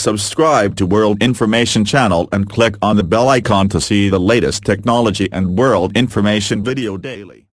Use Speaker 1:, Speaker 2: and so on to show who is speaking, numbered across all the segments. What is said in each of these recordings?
Speaker 1: Subscribe to World Information Channel and click on the bell icon to see the latest technology and world information video daily.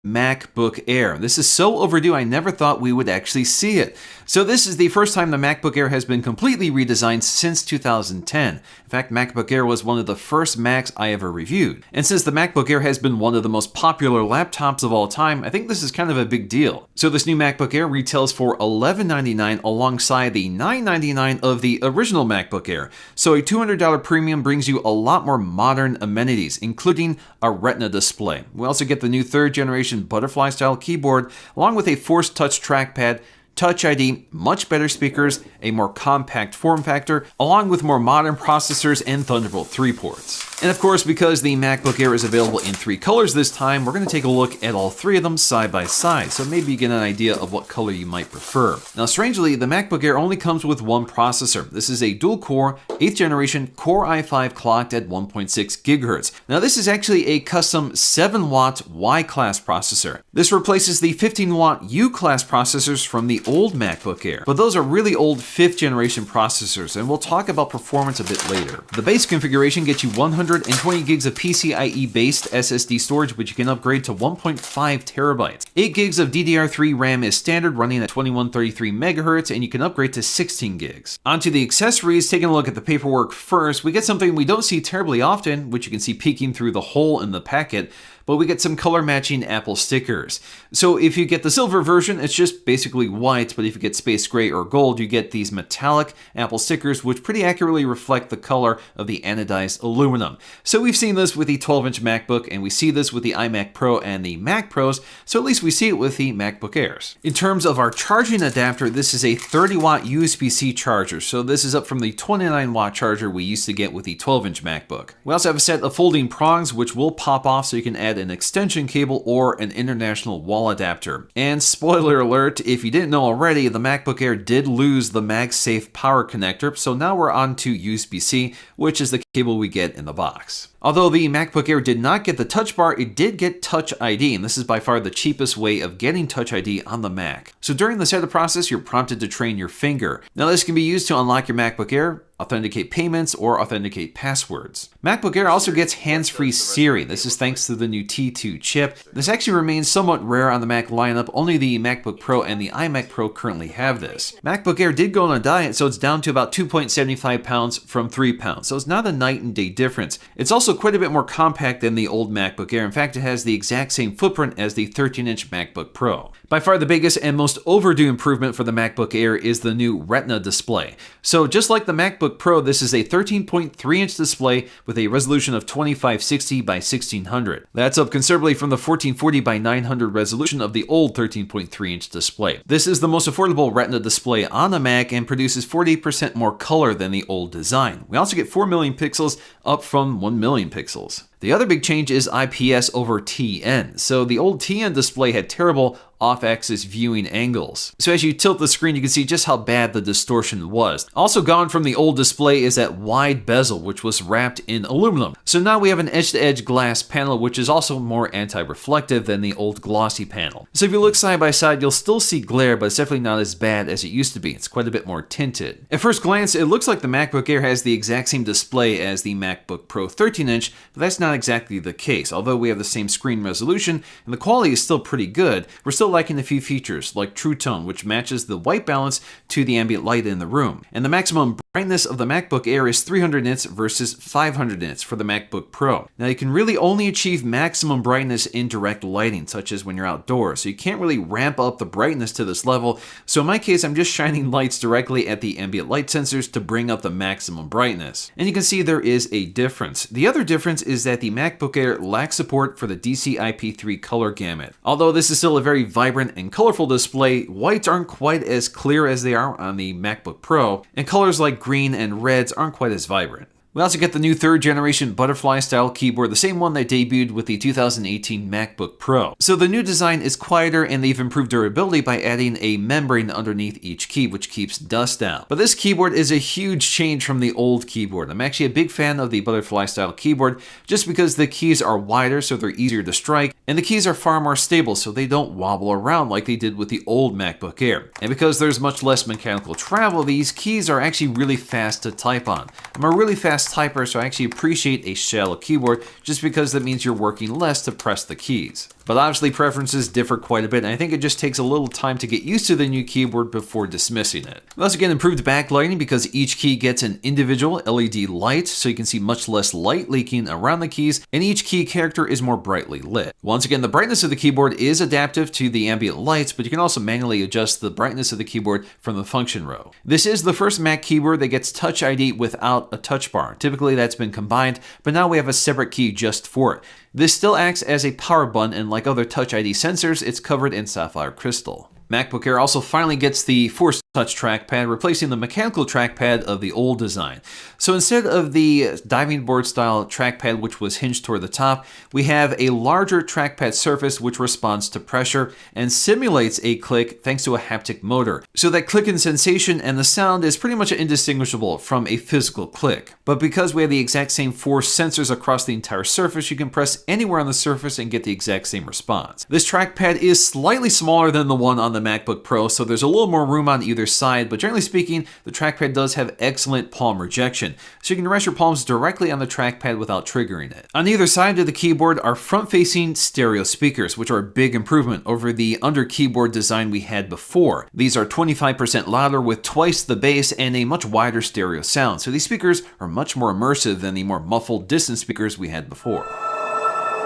Speaker 2: MacBook Air. This is so overdue, I never thought we would actually see it. So this is the first time the MacBook Air has been completely redesigned since 2010. In fact, MacBook Air was one of the first Macs I ever reviewed. And since the MacBook Air has been one of the most popular laptops of all time, I think this is kind of a big deal. So this new MacBook Air retails for $1199 alongside the $999 of the original MacBook Air. So a $200 premium brings you a lot more modern amenities, including a Retina display. We also get the new third generation butterfly style keyboard along with a Force Touch trackpad, Touch ID, much better speakers, a more compact form factor, along with more modern processors and Thunderbolt 3 ports. And of course, because the MacBook Air is available in 3 colors this time, we're going to take a look at all 3 of them side by side, so maybe you get an idea of what color you might prefer. Now strangely, the MacBook Air only comes with one processor. This is a dual-core, 8th generation Core i5 clocked at 1.6 GHz. Now this is actually a custom 7-watt Y-class processor. This replaces the 15-watt U-class processors from the old MacBook Air, but those are really old 5th generation processors, and we'll talk about performance a bit later. The base configuration gets you 120 gigs of PCIe based SSD storage, which you can upgrade to 1.5 terabytes. 8 gigs of DDR3 RAM is standard, running at 2133 megahertz, and you can upgrade to 16 gigs. Onto the accessories, taking a look at the paperwork first, we get something we don't see terribly often, which you can see peeking through the hole in the packet, but we get some color matching Apple stickers. So if you get the silver version, it's just basically white, but if you get space gray or gold, you get these metallic Apple stickers, which pretty accurately reflect the color of the anodized aluminum. So we've seen this with the 12-inch MacBook, and we see this with the iMac Pro and the Mac Pros, so at least we see it with the MacBook Airs. In terms of our charging adapter, this is a 30-watt USB-C charger, so this is up from the 29-watt charger we used to get with the 12-inch MacBook. We also have a set of folding prongs, which will pop off so you can add an extension cable or an international wall adapter. And spoiler alert, if you didn't know already, the MacBook Air did lose the MagSafe power connector, so now we're on to USB-C, which is the cable we get in the box. Although the MacBook Air did not get the Touch Bar, it did get Touch ID, and this is by far the cheapest way of getting Touch ID on the Mac. So during the setup process, you're prompted to train your finger. Now this can be used to unlock your MacBook Air, authenticate payments, or authenticate passwords. MacBook Air also gets hands-free Siri. This is thanks to the new T2 chip. This actually remains somewhat rare on the Mac lineup. Only the MacBook Pro and the iMac Pro currently have this. MacBook Air did go on a diet, so it's down to about 2.75 pounds from 3 pounds. So it's not a night and day difference. It's also quite a bit more compact than the old MacBook Air. In fact, it has the exact same footprint as the 13-inch MacBook Pro. By far the biggest and most overdue improvement for the MacBook Air is the new Retina display. So just like the MacBook Pro, this is a 13.3-inch display with a resolution of 2560 by 1600. That's up considerably from the 1440 by 900 resolution of the old 13.3-inch display. This is the most affordable Retina display on a Mac and produces 48% more color than the old design. We also get 4 million pixels, up from 1 million pixels. The other big change is IPS over TN. So the old TN display had terrible off-axis viewing angles. So as you tilt the screen, you can see just how bad the distortion was. Also gone from the old display is that wide bezel, which was wrapped in aluminum. So now we have an edge-to-edge glass panel, which is also more anti-reflective than the old glossy panel. So if you look side by side, you'll still see glare, but it's definitely not as bad as it used to be. It's quite a bit more tinted. At first glance, it looks like the MacBook Air has the exact same display as the MacBook Pro 13-inch, but that's not exactly the case. Although we have the same screen resolution and the quality is still pretty good, we're still lacking a few features like True Tone, which matches the white balance to the ambient light in the room. And the maximum brightness of the MacBook Air is 300 nits versus 500 nits for the MacBook Pro. Now you can really only achieve maximum brightness in direct lighting, such as when you're outdoors, so you can't really ramp up the brightness to this level. So in my case, I'm just shining lights directly at the ambient light sensors to bring up the maximum brightness. And you can see there is a difference. The other difference is that the MacBook Air lacks support for the DCI-P3 color gamut. Although this is still a very vibrant and colorful display, whites aren't quite as clear as they are on the MacBook Pro, and colors like green and reds aren't quite as vibrant. We also get the new 3rd generation butterfly style keyboard, the same one that debuted with the 2018 MacBook Pro. So the new design is quieter and they've improved durability by adding a membrane underneath each key, which keeps dust out. But this keyboard is a huge change from the old keyboard. I'm actually a big fan of the butterfly style keyboard just because the keys are wider so they're easier to strike, and the keys are far more stable so they don't wobble around like they did with the old MacBook Air. And because there's much less mechanical travel, these keys are actually really fast to type on. I'm a really fast typer, so I actually appreciate a shallow keyboard just because that means you're working less to press the keys. But obviously preferences differ quite a bit, and I think it just takes a little time to get used to the new keyboard before dismissing it. We also get improved backlighting because each key gets an individual LED light, so you can see much less light leaking around the keys, and each key character is more brightly lit. Once again, the brightness of the keyboard is adaptive to the ambient lights, but you can also manually adjust the brightness of the keyboard from the function row. This is the first Mac keyboard that gets Touch ID without a touch bar. Typically that's been combined, but now we have a separate key just for it. This still acts as a power button, and like other Touch ID sensors, it's covered in sapphire crystal. MacBook Air also finally gets the Force Touch trackpad, replacing the mechanical trackpad of the old design. So instead of the diving board style trackpad which was hinged toward the top, we have a larger trackpad surface which responds to pressure and simulates a click thanks to a haptic motor. So that clicking sensation and the sound is pretty much indistinguishable from a physical click. But because we have the exact same force sensors across the entire surface, you can press anywhere on the surface and get the exact same response. This trackpad is slightly smaller than the one on the MacBook Pro, so there's a little more room on either side, but generally speaking, the trackpad does have excellent palm rejection, so you can rest your palms directly on the trackpad without triggering it. On either side of the keyboard are front-facing stereo speakers, which are a big improvement over the under-keyboard design we had before. These are 25% louder with twice the bass and a much wider stereo sound, so these speakers are much more immersive than the more muffled distant speakers we had before.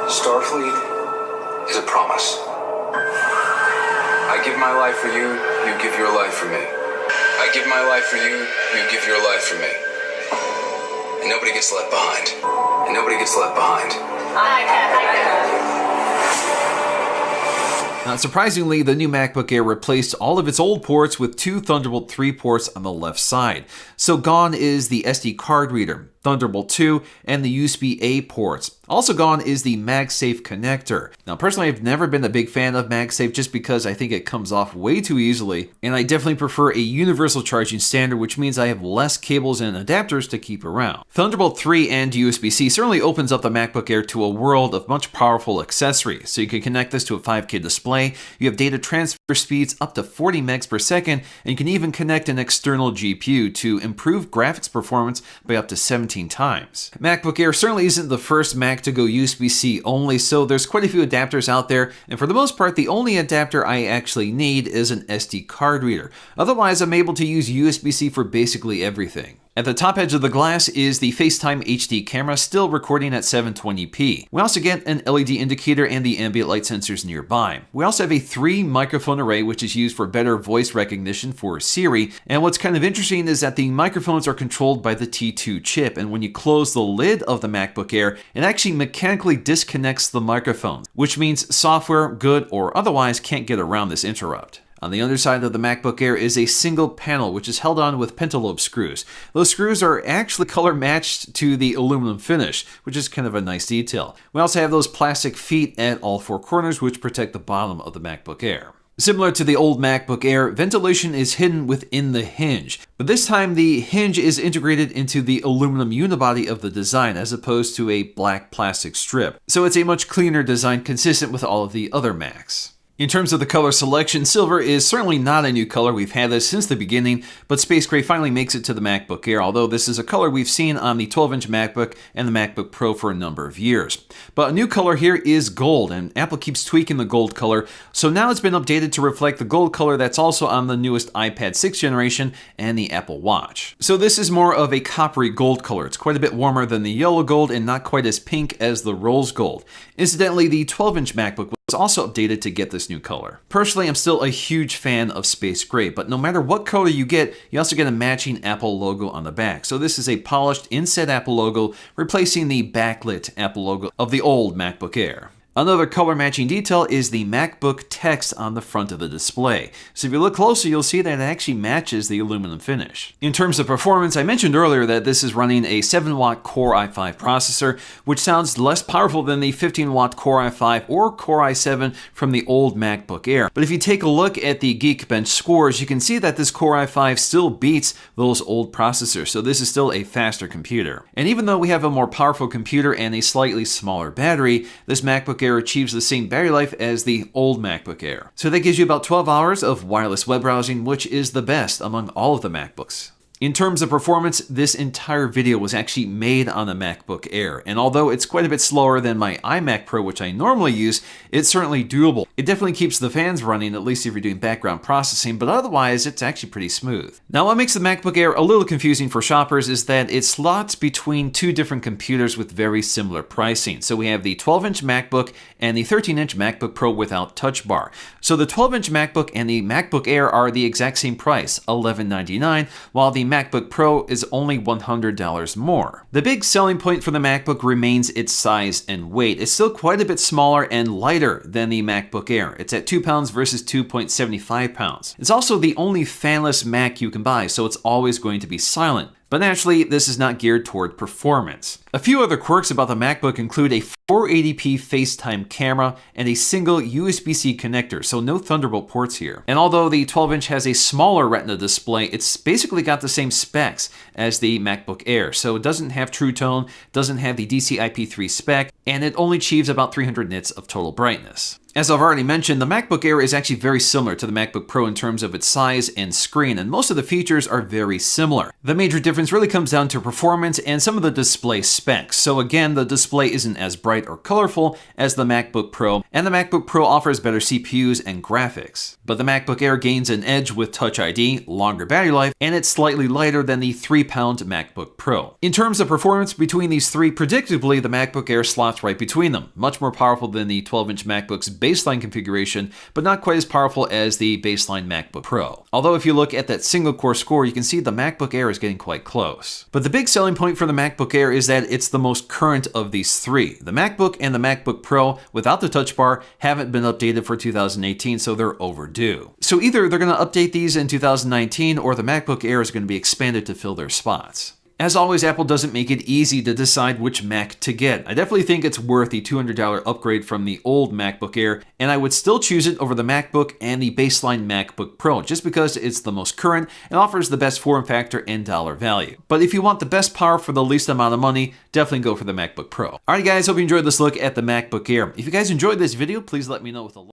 Speaker 3: Starfleet is a promise. I give my life for you, you give your life for me. I give my life for you, you give your life for me. And nobody gets left behind. And nobody gets left behind.
Speaker 2: Not surprisingly, the new MacBook Air replaced all of its old ports with 2 Thunderbolt 3 ports on the left side. So gone is the SD card reader, Thunderbolt 2, and the USB-A ports. Also gone is the MagSafe connector. Now personally, I've never been a big fan of MagSafe just because I think it comes off way too easily, and I definitely prefer a universal charging standard, which means I have less cables and adapters to keep around. Thunderbolt 3 and USB-C certainly opens up the MacBook Air to a world of much powerful accessories. So you can connect this to a 5K display, you have data transfer speeds up to 40 megs per second, and you can even connect an external GPU to improve graphics performance by up to 17 times. MacBook Air certainly isn't the first Mac to go USB-C only, so there's quite a few adapters out there, and for the most part, the only adapter I actually need is an SD card reader. Otherwise, I'm able to use USB-C for basically everything. At the top edge of the glass is the FaceTime HD camera, still recording at 720p. We also get an LED indicator and the ambient light sensors nearby. We also have a 3 microphone array, which is used for better voice recognition for Siri. And what's kind of interesting is that the microphones are controlled by the T2 chip, and when you close the lid of the MacBook Air, it actually mechanically disconnects the microphones, which means software, good or otherwise, can't get around this interrupt. On the underside of the MacBook Air is a single panel, which is held on with pentalobe screws. Those screws are actually color matched to the aluminum finish, which is kind of a nice detail. We also have those plastic feet at all 4 corners, which protect the bottom of the MacBook Air. Similar to the old MacBook Air, ventilation is hidden within the hinge, but this time the hinge is integrated into the aluminum unibody of the design as opposed to a black plastic strip. So it's a much cleaner design consistent with all of the other Macs. In terms of the color selection, silver is certainly not a new color. We've had this since the beginning, but Space Gray finally makes it to the MacBook Air, although this is a color we've seen on the 12-inch MacBook and the MacBook Pro for a number of years. But a new color here is gold, and Apple keeps tweaking the gold color, so now it's been updated to reflect the gold color that's also on the newest iPad 6th generation and the Apple Watch. So this is more of a coppery gold color. It's quite a bit warmer than the yellow gold and not quite as pink as the rose gold. Incidentally, the 12-inch MacBook was also updated to get this new color. Personally, I'm still a huge fan of Space Gray, but no matter what color you get, you also get a matching Apple logo on the back. So this is a polished inset Apple logo, replacing the backlit Apple logo of the old MacBook Air. Another color matching detail is the MacBook text on the front of the display. So if you look closer, you'll see that it actually matches the aluminum finish. In terms of performance, I mentioned earlier that this is running a 7-watt Core i5 processor, which sounds less powerful than the 15-watt Core i5 or Core i7 from the old MacBook Air. But if you take a look at the Geekbench scores, you can see that this Core i5 still beats those old processors, so this is still a faster computer. And even though we have a more powerful computer and a slightly smaller battery, this MacBook Air achieves the same battery life as the old MacBook Air. So that gives you about 12 hours of wireless web browsing, which is the best among all of the MacBooks. In terms of performance, this entire video was actually made on the MacBook Air, and although it's quite a bit slower than my iMac Pro, which I normally use, it's certainly doable. It definitely keeps the fans running, at least if you're doing background processing, but otherwise it's actually pretty smooth. Now, what makes the MacBook Air a little confusing for shoppers is that it slots between two different computers with very similar pricing. So we have the 12-inch MacBook and the 13-inch MacBook Pro without Touch Bar. So the 12-inch MacBook and the MacBook Air are the exact same price, $1199, while the MacBook Pro is only $100 more. The big selling point for the MacBook remains its size and weight. It's still quite a bit smaller and lighter than the MacBook Air. It's at 2 pounds versus 2.75 pounds. It's also the only fanless Mac you can buy, so it's always going to be silent. But naturally, this is not geared toward performance. A few other quirks about the MacBook include a 480p FaceTime camera and a single USB-C connector, so no Thunderbolt ports here. And although the 12-inch has a smaller Retina display, it's basically got the same specs as the MacBook Air. So it doesn't have True Tone, doesn't have the DCI-P3 spec, and it only achieves about 300 nits of total brightness. As I've already mentioned, the MacBook Air is actually very similar to the MacBook Pro in terms of its size and screen, and most of the features are very similar. The major difference really comes down to performance and some of the display specs. So again, the display isn't as bright or colorful as the MacBook Pro, and the MacBook Pro offers better CPUs and graphics. But the MacBook Air gains an edge with Touch ID, longer battery life, and it's slightly lighter than the 3-pound MacBook Pro. In terms of performance between these three, predictably, the MacBook Air slots right between them. Much more powerful than the 12-inch MacBook's baseline configuration, but not quite as powerful as the baseline MacBook Pro. Although if you look at that single core score, you can see the MacBook Air is getting quite close. But the big selling point for the MacBook Air is that it's the most current of these three. The MacBook and the MacBook Pro without the Touch Bar haven't been updated for 2018, so they're overdue. So either they're going to update these in 2019 or the MacBook Air is going to be expanded to fill their spots. As always, Apple doesn't make it easy to decide which Mac to get. I definitely think it's worth the $200 upgrade from the old MacBook Air, and I would still choose it over the MacBook and the baseline MacBook Pro, just because it's the most current and offers the best form factor and dollar value. But if you want the best power for the least amount of money, definitely go for the MacBook Pro. Alright guys, hope you enjoyed this look at the MacBook Air. If you guys enjoyed this video, please let me know with a like.